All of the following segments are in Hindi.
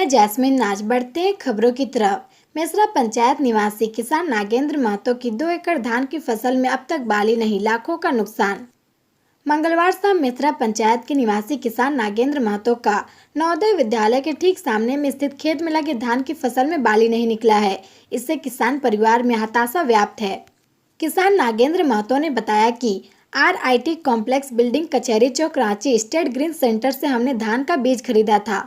जैस्मिन नाच। बढ़ते हैं खबरों की तरफ। मेसरा पंचायत निवासी किसान नागेंद्र महतो की 2 एकड़ धान की फसल में अब तक बाली नहीं, लाखों का नुकसान। मंगलवार शाम मेसरा पंचायत के निवासी किसान नागेंद्र महतो का नवोदय विद्यालय के ठीक सामने में स्थित खेत में लगे धान की फसल में बाली नहीं निकला है। इससे किसान परिवार में हताशा व्याप्त है। किसान नागेंद्र महतो ने बताया कि RIT कॉम्प्लेक्स बिल्डिंग कचहरी चौक रांची स्टेट ग्रीन सेंटर से हमने धान का बीज खरीदा था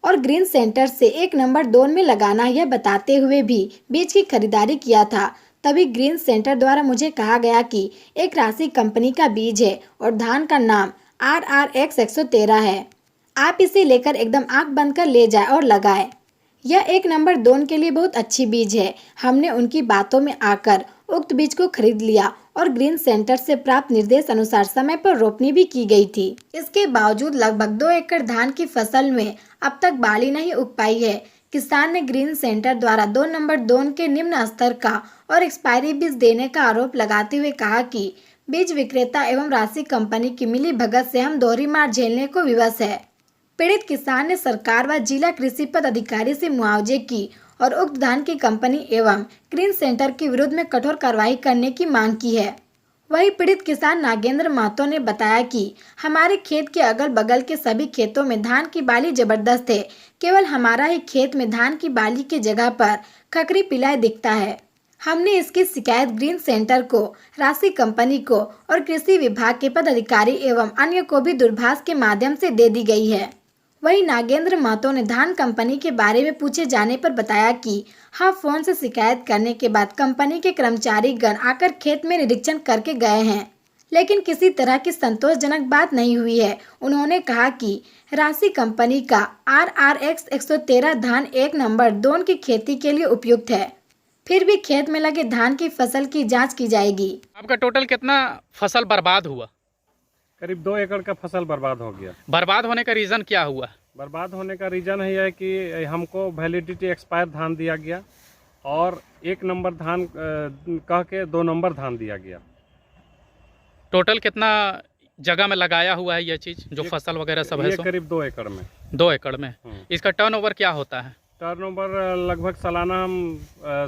और ग्रीन सेंटर से 1 नंबर 2 में लगाना यह बताते हुए भी बीज की खरीदारी किया था। तभी ग्रीन सेंटर द्वारा मुझे कहा गया कि एक राशि कंपनी का बीज है और धान का नाम RRX 113 है। आप इसे लेकर एकदम आंख बंद कर ले जाए और लगाए। यह 1 नंबर 2 के लिए बहुत अच्छी बीज है। हमने उनकी बातों में आकर उक्त बीज को खरीद लिया और ग्रीन सेंटर से प्राप्त निर्देश अनुसार समय पर रोपनी भी की गई थी। इसके बावजूद लगभग 2 एकड़ धान की फसल में अब तक बाली नहीं उग पाई है। किसान ने ग्रीन सेंटर द्वारा 2 नंबर 2 के निम्न स्तर का और एक्सपायरी बीज देने का आरोप लगाते हुए कहा कि बीज विक्रेता एवं राशि कंपनी की मिली भगत से हम दोहरी मार झेलने को विवश है। पीड़ित किसान ने सरकार व जिला कृषि पद अधिकारी से मुआवजे की और उक्त धान की कंपनी एवं ग्रीन सेंटर के विरुद्ध में कठोर कार्रवाई करने की मांग की है। वहीं पीड़ित किसान नागेंद्र महतो ने बताया कि हमारे खेत के अगल बगल के सभी खेतों में धान की बाली जबरदस्त है। केवल हमारा ही खेत में धान की बाली की जगह पर खखरी पिलाय दिखता है। हमने इसकी शिकायत ग्रीन सेंटर को, राशि कंपनी को और कृषि विभाग के पदाधिकारी एवं अन्य को भी दूरभाष के माध्यम से दे दी गई है। वहीं नागेंद्र महतो ने धान कंपनी के बारे में पूछे जाने पर बताया कि हाँ, फोन से शिकायत करने के बाद कंपनी के कर्मचारी गण आकर खेत में निरीक्षण करके गए हैं, लेकिन किसी तरह की संतोषजनक बात नहीं हुई है। उन्होंने कहा कि राशि कंपनी का RRX 113 धान 1 नंबर 2 की खेती के लिए उपयुक्त है, फिर भी खेत में लगे धान की फसल की जाँच की जाएगी। आपका टोटल कितना फसल बर्बाद हुआ? करीब 2 एकड़ का फसल बर्बाद हो गया। बर्बाद होने का रीज़न क्या हुआ? बर्बाद होने का रीज़न है कि हमको वैलिडिटी एक्सपायर धान दिया गया और 1 नंबर धान कह के 2 नंबर धान दिया गया। टोटल कितना जगह में लगाया हुआ है यह चीज़, जो फसल वगैरह सब है? करीब 2 एकड़ में। 2 एकड़ में। इसका टर्नओवर क्या होता है? टर्नओवर लगभग सालाना हम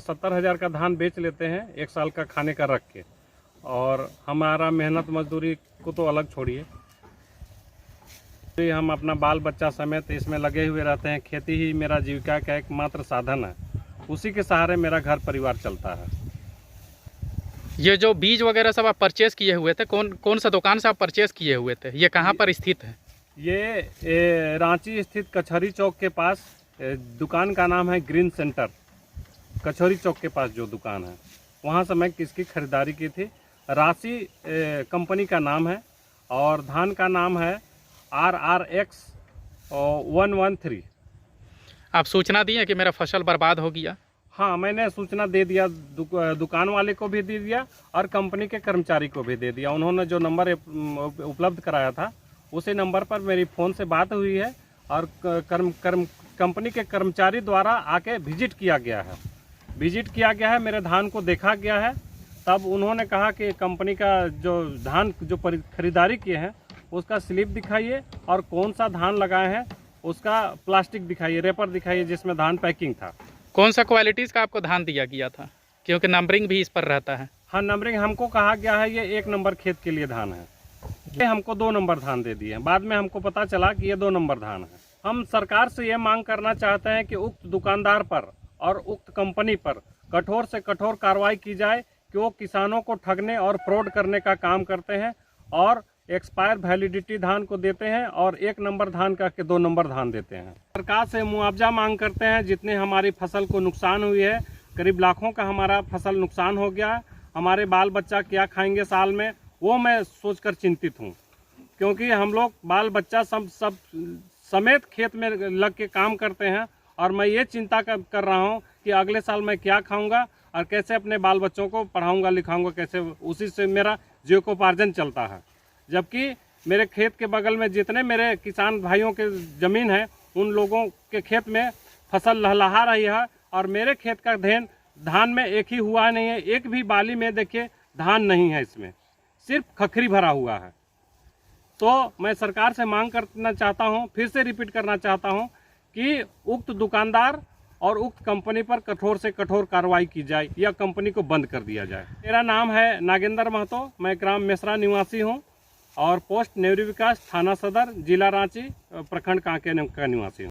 70,000 का धान बेच लेते हैं, 1 साल का खाने का रख के। और हमारा मेहनत मजदूरी को तो अलग छोड़िए, हम अपना बाल बच्चा समेत इसमें लगे हुए रहते हैं। खेती ही मेरा जीविका का एकमात्र साधन है, उसी के सहारे मेरा घर परिवार चलता है। ये जो बीज वगैरह सब आप परचेस किए हुए थे, कौन सा दुकान से आप परचेस किए हुए थे? ये कहाँ पर स्थित है? ये रांची स्थित कचहरी चौक के पास दुकान का नाम है ग्रीन सेंटर। कचहरी चौक के पास जो दुकान है, वहाँ से मैं किसकी खरीदारी की थी। राशि कंपनी का नाम है और धान का नाम है RRX 113। आप सूचना दिए कि मेरा फसल बर्बाद हो गया? हाँ, मैंने सूचना दे दिया, दुकान वाले को भी दे दिया और कंपनी के कर्मचारी को भी दे दिया। उन्होंने जो नंबर उपलब्ध कराया था उसी नंबर पर मेरी फ़ोन से बात हुई है और कंपनी के कर्मचारी द्वारा आके विजिट किया गया है। मेरे धान को देखा गया है। तब उन्होंने कहा कि कंपनी का जो धान जो खरीदारी किए हैं उसका स्लिप दिखाइए और कौन सा धान लगाए हैं उसका प्लास्टिक दिखाइए, रेपर दिखाइए जिसमें धान पैकिंग था। कौन सा क्वालिटीज़ का आपको धान दिया गया था? क्योंकि नंबरिंग भी इस पर रहता है। हाँ, नंबरिंग हमको कहा गया है ये 1 नंबर खेत के लिए धान है। ये हमको 2 नंबर धान दे दिए हैं। बाद में हमको पता चला कि ये 2 नंबर धान है। हम सरकार से ये मांग करना चाहते हैं कि उक्त दुकानदार पर और उक्त कंपनी पर कठोर से कठोर कार्रवाई की जाए कि वो किसानों को ठगने और फ्रॉड करने का काम करते हैं और एक्सपायर वैलिडिटी धान को देते हैं और 1 नंबर धान का के 2 नंबर धान देते हैं। सरकार से मुआवजा मांग करते हैं। जितने हमारी फसल को नुकसान हुई है, करीब लाखों का हमारा फसल नुकसान हो गया। हमारे बाल बच्चा क्या खाएंगे साल में, वो मैं सोचकर चिंतित हूँ, क्योंकि हम लोग बाल बच्चा सब समेत खेत में लग के काम करते हैं और मैं ये चिंता कर रहा हूँ कि अगले साल मैं क्या खाऊंगा और कैसे अपने बाल बच्चों को पढ़ाऊंगा लिखाऊंगा, कैसे उसी से मेरा जीविकोपार्जन चलता है। जबकि मेरे खेत के बगल में जितने मेरे किसान भाइयों के ज़मीन है, उन लोगों के खेत में फसल लहलहा रही है और मेरे खेत का धान में एक ही हुआ नहीं है। एक भी बाली में देखिए धान नहीं है, इसमें सिर्फ खखरी भरा हुआ है। तो मैं सरकार से मांग करना चाहता हूँ, फिर से रिपीट करना चाहता हूँ कि उक्त दुकानदार और उक्त कंपनी पर कठोर से कठोर कार्रवाई की जाए या कंपनी को बंद कर दिया जाए। मेरा नाम है नागेंद्र महतो, मैं ग्राम मेसरा निवासी हूँ और पोस्ट नेवरी विकास, थाना सदर, जिला रांची, प्रखंड कांके का निवासी हूँ।